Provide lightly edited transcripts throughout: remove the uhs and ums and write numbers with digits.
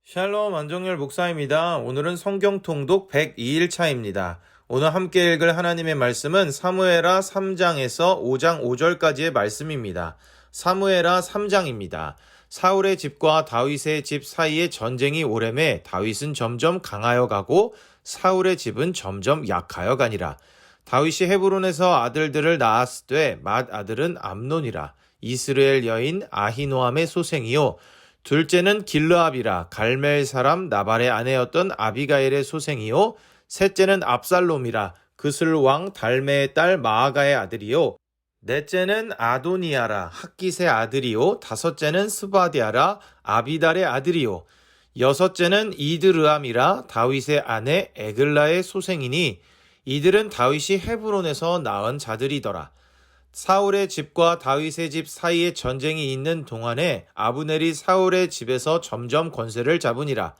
샬롬 안정열 목사입니다. 오늘은 성경 통독 102일차입니다. 오늘 함께 읽을 하나님의 말씀은 사무엘하 3장에서 5장 5절까지의 말씀입니다. 사무엘하 3장입니다. 사울의 집과 다윗의 집 사이에 전쟁이 오래매 다윗은 점점 강하여 가고 사울의 집은 점점 약하여 가니라. 다윗이 헤브론에서 아들들을 낳았으되 맏아들은 암논이라. 이스라엘 여인 아히노함의 소생이요 둘째는 길르압이라 갈멜 사람 나발의 아내였던 아비가일의 소생이요 셋째는 압살롬이라 그슬 왕 달메의 딸 마아가의 아들이요 넷째는 아도니아라 학깃의 아들이요 다섯째는 스바디아라 아비달의 아들이요 여섯째는 이드르암이라 다윗의 아내 에글라의 소생이니 이들은 다윗이 헤브론에서 낳은 자들이더라. 사울의 집과 다윗의 집 사이에 전쟁이 있는 동안에 아브넬이 사울의 집에서 점점 권세를 잡으니라.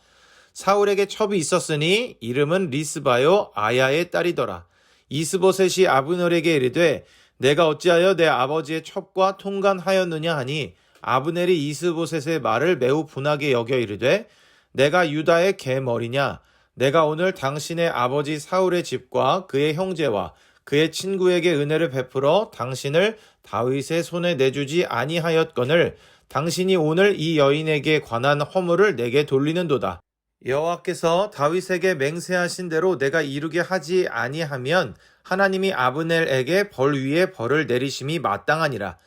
사울에게 첩이 있었으니 이름은 리스바요 아야의 딸이더라. 이스보셋이 아브넬에게 이르되 내가 어찌하여 내 아버지의 첩과 통간하였느냐 하니 아브넬이 이스보셋의 말을 매우 분하게 여겨 이르되 내가 유다의 개머리냐 내가 오늘 당신의 아버지 사울의 집과 그의 형제와 그의 친구에게 은혜를 베풀어 당신을 다윗의 손에 내주지 아니하였거늘 당신이 오늘 이 여인에게 관한 허물을 내게 돌리는도다. 여호와께서 다윗에게 맹세하신 대로 내가 이루게 하지 아니하면 하나님이 아브넬에게 벌 위에 벌을 내리심이 마땅하니라.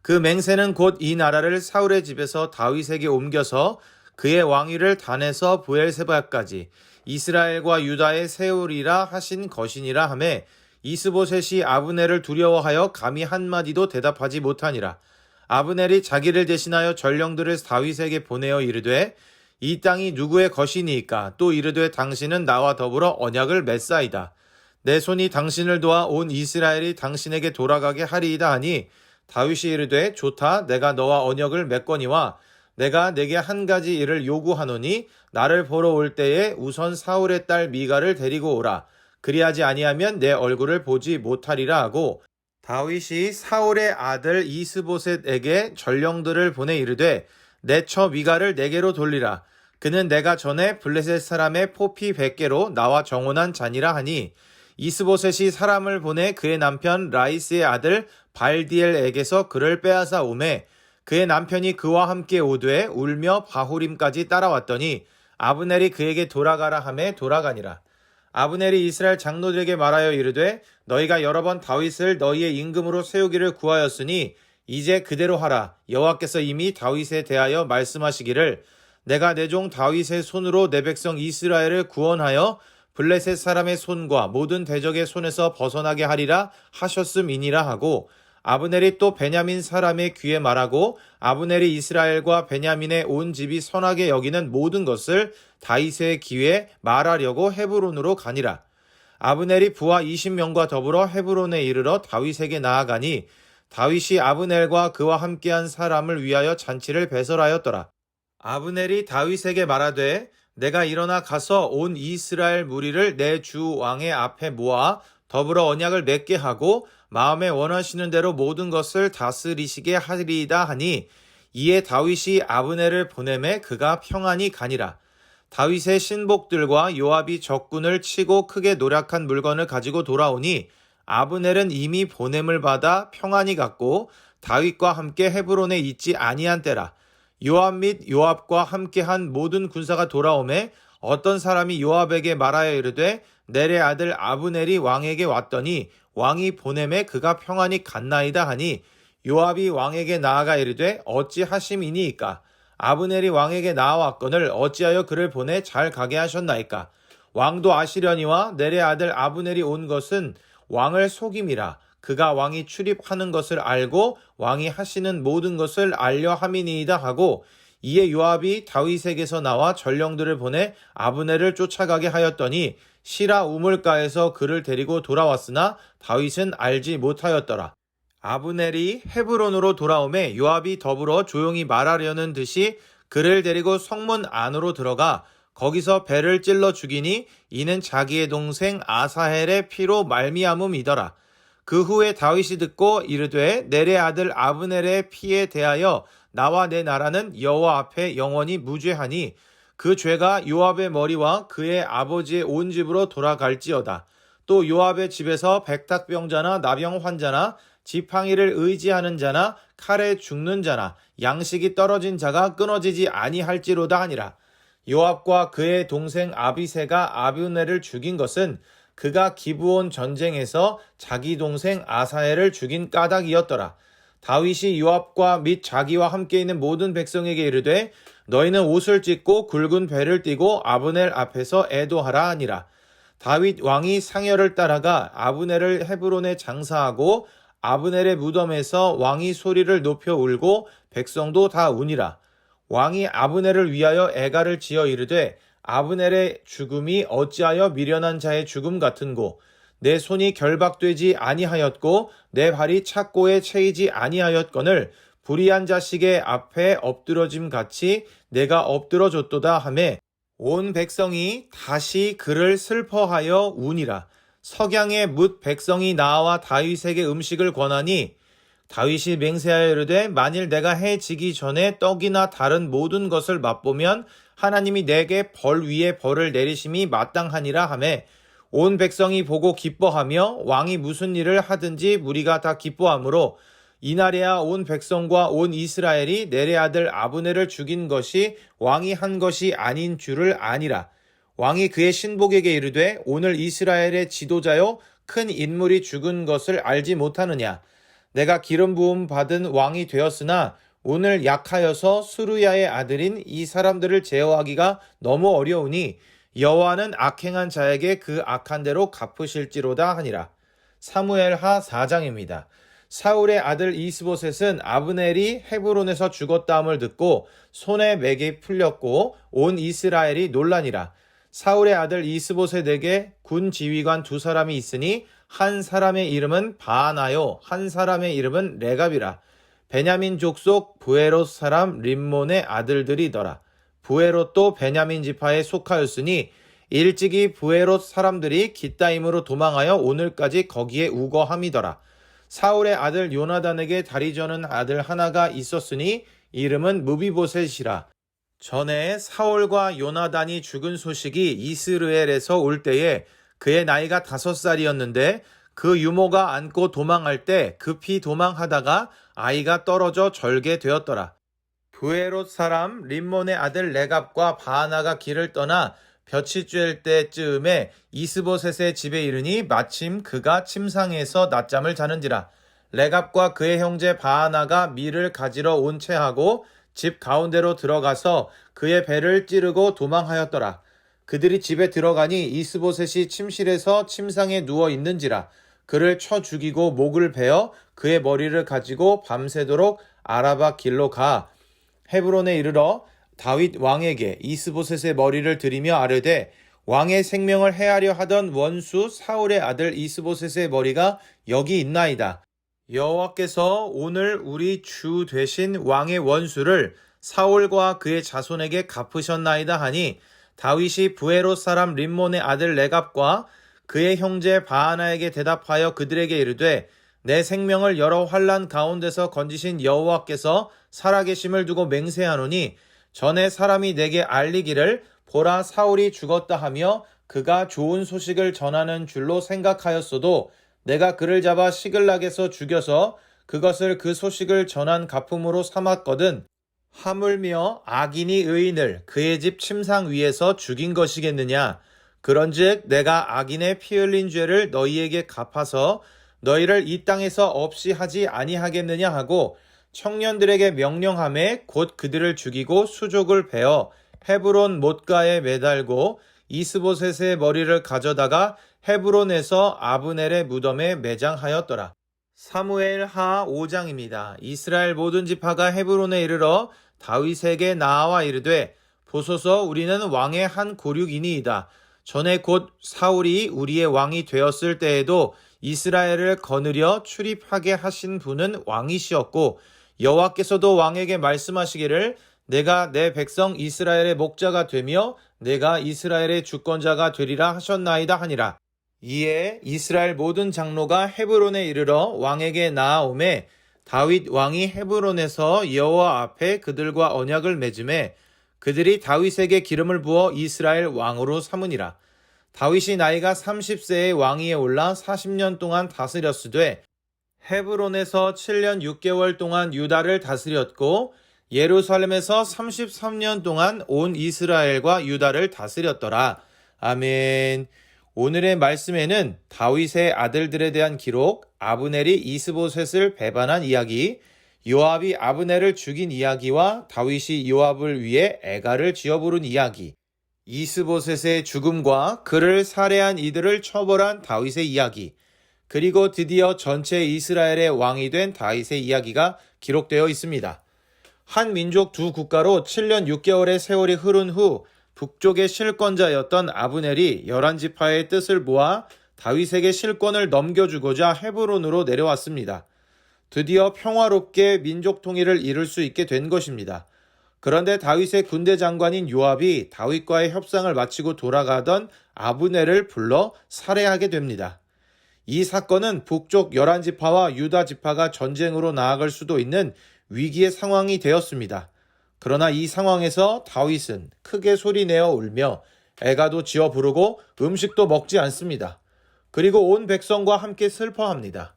그 맹세는 곧 이 나라를 사울의 집에서 다윗에게 옮겨서 그의 왕위를 단에서 브엘세바까지 이스라엘과 유다에 세우리라 하신 것이니라 하매 이스보셋이 아브넬을 두려워하여 감히 한마디도 대답하지 못하니라. 아브넬이 자기를 대신하여 전령들을 다윗에게 보내어 이르되 이 땅이 누구의 것이니이까 또 이르되 당신은 나와 더불어 언약을 맺사이다. 내 손이 당신을 도와 온 이스라엘이 당신에게 돌아가게 하리이다 하니 다윗이 이르되 좋다 내가 너와 언약을 맺거니와 내가 내게 한 가지 일을 요구하노니 나를 보러 올 때에 우선 사울의 딸 미가를 데리고 오라. 그리하지 아니하면 내 얼굴을 보지 못하리라 하고 다윗이 사울의 아들 이스보셋에게 전령들을 보내 이르되 내 처 미가를 내게로 돌리라. 그는 내가 전에 블레셋 사람의 포피 100개로 나와 정혼한 자니라 하니 이스보셋이 사람을 보내 그의 남편 라이스의 아들 발디엘에게서 그를 빼앗아 오매 그의 남편이 그와 함께 오되 울며 바후림까지 따라왔더니 아브넬이 그에게 돌아가라 하매 돌아가니라. 아브넬이 이스라엘 장로들에게 말하여 이르되 너희가 여러 번 다윗을 너희의 임금으로 세우기를 구하였으니 이제 그대로 하라. 여호와께서 이미 다윗에 대하여 말씀하시기를 내가 내 종 다윗의 손으로 내 백성 이스라엘을 구원하여 블레셋 사람의 손과 모든 대적의 손에서 벗어나게 하리라 하셨음이니라 하고 아브넬이 또 베냐민 사람의 귀에 말하고 아브넬이 이스라엘과 베냐민의 온 집이 선하게 여기는 모든 것을 다윗의 귀에 말하려고 헤브론으로 가니라. 아브넬이 부하 20명과 더불어 헤브론에 이르러 다윗에게 나아가니 다윗이 아브넬과 그와 함께한 사람을 위하여 잔치를 배설하였더라. 아브넬이 다윗에게 말하되 내가 일어나 가서 온 이스라엘 무리를 내 주 왕의 앞에 모아 더불어 언약을 맺게 하고 마음에 원하시는 대로 모든 것을 다스리시게 하리이다 하니 이에 다윗이 아브넬을 보내매 그가 평안히 가니라. 다윗의 신복들과 요압이 적군을 치고 크게 노력한 물건을 가지고 돌아오니 아브넬은 이미 보냄을 받아 평안히 갔고 다윗과 함께 헤브론에 있지 아니한 때라. 요압 및 요압과 함께한 모든 군사가 돌아오매 어떤 사람이 요압에게 말하여 이르되 넬의 아들 아브넬이 왕에게 왔더니 왕이 보냄에 그가 평안히 갔나이다 하니 요압이 왕에게 나아가 이르되 어찌 하심이니이까 아브넬이 왕에게 나아왔거늘 어찌하여 그를 보내 잘 가게 하셨나이까 왕도 아시려니와 넬의 아들 아브넬이 온 것은 왕을 속임이라 그가 왕이 출입하는 것을 알고 왕이 하시는 모든 것을 알려 함이니이다 하고 이에 요압이 다윗에게서 나와 전령들을 보내 아브넬을 쫓아가게 하였더니 시라 우물가에서 그를 데리고 돌아왔으나 다윗은 알지 못하였더라. 아브넬이 헤브론으로 돌아오매 요압이 더불어 조용히 말하려는 듯이 그를 데리고 성문 안으로 들어가 거기서 배를 찔러 죽이니 이는 자기의 동생 아사헬의 피로 말미암음이더라. 그 후에 다윗이 듣고 이르되 넬의 아들 아브넬의 피에 대하여 나와 내 나라는 여호와 앞에 영원히 무죄하니 그 죄가 요압의 머리와 그의 아버지의 온 집으로 돌아갈지어다. 또 요압의 집에서 백탁병자나 나병 환자나 지팡이를 의지하는 자나 칼에 죽는 자나 양식이 떨어진 자가 끊어지지 아니할지로다 하니라. 요압과 그의 동생 아비새가 아브넬을 죽인 것은 그가 기브온 전쟁에서 자기 동생 아사엘을 죽인 까닭이었더라. 다윗이 요압과 및 자기와 함께 있는 모든 백성에게 이르되 너희는 옷을 찢고 굵은 배를 띠고 아브넬 앞에서 애도하라 하니라. 다윗 왕이 상여를 따라가 아브넬을 헤브론에 장사하고 아브넬의 무덤에서 왕이 소리를 높여 울고 백성도 다 우니라. 왕이 아브넬을 위하여 애가를 지어 이르되 아브넬의 죽음이 어찌하여 미련한 자의 죽음 같은고 내 손이 결박되지 아니하였고 내 발이 착고에 채이지 아니하였거늘 불의한 자식의 앞에 엎드러짐 같이 내가 엎드러졌도다 하매 온 백성이 다시 그를 슬퍼하여 우니라. 석양에 뭇 백성이 나와 다윗에게 음식을 권하니 다윗이 맹세하여 이르되 만일 내가 해 지기 전에 떡이나 다른 모든 것을 맛보면 하나님이 내게 벌 위에 벌을 내리심이 마땅하니라 하매 온 백성이 보고 기뻐하며 왕이 무슨 일을 하든지 무리가 다 기뻐하므로 이날에야 온 백성과 온 이스라엘이 넬의 아들 아브넬을 죽인 것이 왕이 한 것이 아닌 줄을 아니라. 왕이 그의 신복에게 이르되 오늘 이스라엘의 지도자요 큰 인물이 죽은 것을 알지 못하느냐. 내가 기름 부음 받은 왕이 되었으나 오늘 약하여서 수르야의 아들인 이 사람들을 제어하기가 너무 어려우니 여호와는 악행한 자에게 그 악한 대로 갚으실지로다 하니라. 사무엘하 4장입니다. 사울의 아들 이스보셋은 아브넬이 헤브론에서 죽었다함을 듣고 손에 맥이 풀렸고 온 이스라엘이 놀라니라. 사울의 아들 이스보셋에게 군 지휘관 두 사람이 있으니 한 사람의 이름은 바하나요 한 사람의 이름은 레갑이라. 베냐민 족속 부에롯 사람 림몬의 아들들이더라. 부에롯도 베냐민 지파에 속하였으니 일찍이 부에롯 사람들이 깃다임으로 도망하여 오늘까지 거기에 우거함이더라. 사울의 아들 요나단에게 다리 저는 아들 하나가 있었으니 이름은 무비보셋이라. 전에 사울과 요나단이 죽은 소식이 이스르엘에서 올 때에 그의 나이가 5살이었는데 그 유모가 안고 도망할 때 급히 도망하다가 아이가 떨어져 절게 되었더라. 부에롯 사람 림몬의 아들 레갑과 바하나가 길을 떠나 볕이 쬐을 때쯤에 이스보셋의 집에 이르니 마침 그가 침상에서 낮잠을 자는지라. 레갑과 그의 형제 바하나가 밀을 가지러 온 채하고 집 가운데로 들어가서 그의 배를 찌르고 도망하였더라. 그들이 집에 들어가니 이스보셋이 침실에서 침상에 누워 있는지라. 그를 쳐 죽이고 목을 베어 그의 머리를 가지고 밤새도록 아라바 길로 가 헤브론에 이르러 다윗 왕에게 이스보셋의 머리를 들이며 아뢰되 왕의 생명을 해하려 하던 원수 사울의 아들 이스보셋의 머리가 여기 있나이다. 여호와께서 오늘 우리 주 되신 왕의 원수를 사울과 그의 자손에게 갚으셨나이다 하니 다윗이 부에롯 사람 림몬의 아들 레갑과 그의 형제 바하나에게 대답하여 그들에게 이르되 내 생명을 여러 환난 가운데서 건지신 여호와께서 살아계심을 두고 맹세하노니 전에 사람이 내게 알리기를 보라 사울이 죽었다 하며 그가 좋은 소식을 전하는 줄로 생각하였어도 내가 그를 잡아 시글락에서 죽여서 그것을 그 소식을 전한 가품으로 삼았거든. 하물며 악인이 의인을 그의 집 침상 위에서 죽인 것이겠느냐. 그런즉 내가 악인의 피 흘린 죄를 너희에게 갚아서 너희를 이 땅에서 없이 하지 아니하겠느냐 하고 청년들에게 명령하매 곧 그들을 죽이고 수족을 베어 헤브론 못가에 매달고 이스보셋의 머리를 가져다가 헤브론에서 아브넬의 무덤에 매장하였더라. 사무엘 하 5장입니다. 이스라엘 모든 지파가 헤브론에 이르러 다윗에게 나아와 이르되 보소서 우리는 왕의 한 고륙이니이다. 전에 곧 사울이 우리의 왕이 되었을 때에도 이스라엘을 거느려 출입하게 하신 분은 왕이시었고 여호와께서도 왕에게 말씀하시기를 내가 내 백성 이스라엘의 목자가 되며 내가 이스라엘의 주권자가 되리라 하셨나이다 하니라. 이에 이스라엘 모든 장로가 헤브론에 이르러 왕에게 나아오매 다윗 왕이 헤브론에서 여호와 앞에 그들과 언약을 맺음에 그들이 다윗에게 기름을 부어 이스라엘 왕으로 삼으니라. 다윗이 나이가 30세의 왕위에 올라 40년 동안 다스렸으되 헤브론에서 7년 6개월 동안 유다를 다스렸고 예루살렘에서 33년 동안 온 이스라엘과 유다를 다스렸더라. 아멘. 오늘의 말씀에는 다윗의 아들들에 대한 기록, 아브넬이 이스보셋을 배반한 이야기, 요압이 아브넬을 죽인 이야기와 다윗이 요압을 위해 애가를 지어 부른 이야기, 이스보셋의 죽음과 그를 살해한 이들을 처벌한 다윗의 이야기, 그리고 드디어 전체 이스라엘의 왕이 된 다윗의 이야기가 기록되어 있습니다. 한 민족 두 국가로 7년 6개월의 세월이 흐른 후 북쪽의 실권자였던 아브넬이 11지파의 뜻을 모아 다윗에게 실권을 넘겨주고자 헤브론으로 내려왔습니다. 드디어 평화롭게 민족 통일을 이룰 수 있게 된 것입니다. 그런데 다윗의 군대 장관인 요압이 다윗과의 협상을 마치고 돌아가던 아브넬을 불러 살해하게 됩니다. 이 사건은 북쪽 11지파와 유다 지파가 전쟁으로 나아갈 수도 있는 위기의 상황이 되었습니다. 그러나 이 상황에서 다윗은 크게 소리내어 울며 애가도 지어 부르고 음식도 먹지 않습니다. 그리고 온 백성과 함께 슬퍼합니다.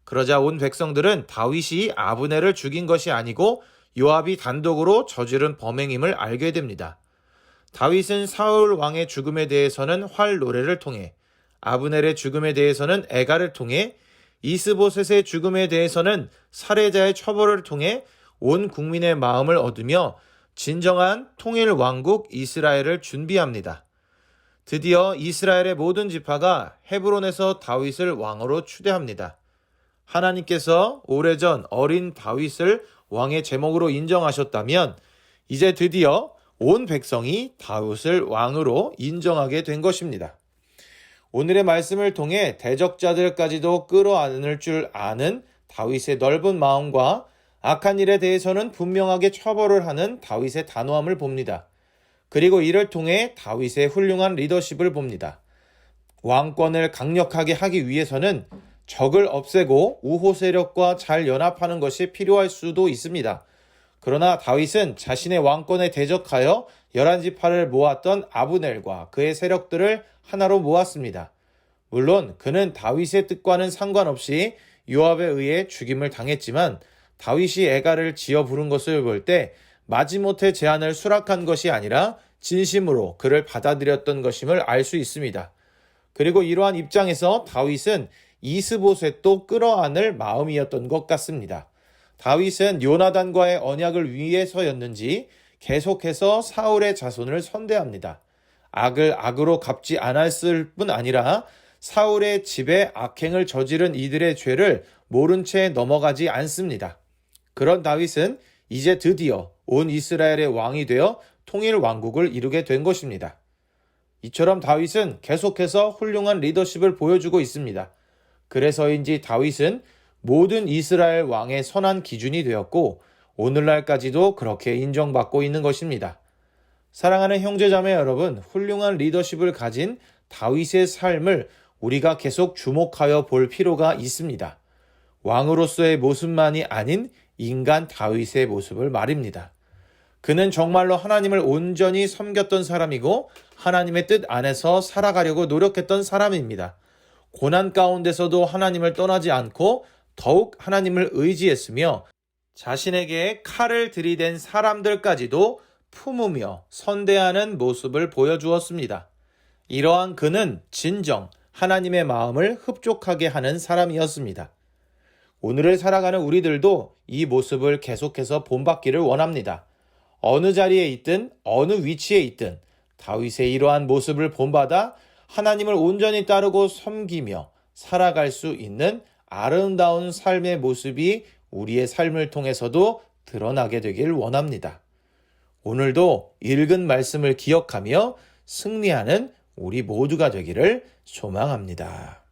그러자 온 백성들은 다윗이 아브넬을 죽인 것이 아니고 요압이 단독으로 저지른 범행임을 알게 됩니다. 다윗은 사울 왕의 죽음에 대해서는 활 노래를 통해, 아브넬의 죽음에 대해서는 애가를 통해, 이스보셋의 죽음에 대해서는 살해자의 처벌을 통해 온 국민의 마음을 얻으며 진정한 통일 왕국 이스라엘을 준비합니다. 드디어 이스라엘의 모든 지파가 헤브론에서 다윗을 왕으로 추대합니다. 하나님께서 오래전 어린 다윗을 왕의 제목으로 인정하셨다면 이제 드디어 온 백성이 다윗을 왕으로 인정하게 된 것입니다. 오늘의 말씀을 통해 대적자들까지도 끌어안을 줄 아는 다윗의 넓은 마음과 악한 일에 대해서는 분명하게 처벌을 하는 다윗의 단호함을 봅니다. 그리고 이를 통해 다윗의 훌륭한 리더십을 봅니다. 왕권을 강력하게 하기 위해서는 적을 없애고 우호 세력과 잘 연합하는 것이 필요할 수도 있습니다. 그러나 다윗은 자신의 왕권에 대적하여 11지파를 모았던 아브넬과 그의 세력들을 하나로 모았습니다. 물론 그는 다윗의 뜻과는 상관없이 요압에 의해 죽임을 당했지만 다윗이 애가를 지어 부른 것을 볼 때 마지못해 제안을 수락한 것이 아니라 진심으로 그를 받아들였던 것임을 알 수 있습니다. 그리고 이러한 입장에서 다윗은 이스보셋도 끌어안을 마음이었던 것 같습니다. 다윗은 요나단과의 언약을 위해서였는지 계속해서 사울의 자손을 선대합니다. 악을 악으로 갚지 않았을 뿐 아니라 사울의 집에 악행을 저지른 이들의 죄를 모른 채 넘어가지 않습니다. 그런 다윗은 이제 드디어 온 이스라엘의 왕이 되어 통일 왕국을 이루게 된 것입니다. 이처럼 다윗은 계속해서 훌륭한 리더십을 보여주고 있습니다. 그래서인지 다윗은 모든 이스라엘 왕의 선한 기준이 되었고 오늘날까지도 그렇게 인정받고 있는 것입니다. 사랑하는 형제자매 여러분, 훌륭한 리더십을 가진 다윗의 삶을 우리가 계속 주목하여 볼 필요가 있습니다. 왕으로서의 모습만이 아닌 인간 다윗의 모습을 말입니다. 그는 정말로 하나님을 온전히 섬겼던 사람이고 하나님의 뜻 안에서 살아가려고 노력했던 사람입니다. 고난 가운데서도 하나님을 떠나지 않고 더욱 하나님을 의지했으며 자신에게 칼을 들이댄 사람들까지도 품으며 선대하는 모습을 보여주었습니다. 이러한 그는 진정 하나님의 마음을 흡족하게 하는 사람이었습니다. 오늘을 살아가는 우리들도 이 모습을 계속해서 본받기를 원합니다. 어느 자리에 있든 어느 위치에 있든 다윗의 이러한 모습을 본받아 하나님을 온전히 따르고 섬기며 살아갈 수 있는 아름다운 삶의 모습이 우리의 삶을 통해서도 드러나게 되길 원합니다. 오늘도 읽은 말씀을 기억하며 승리하는 우리 모두가 되기를 소망합니다.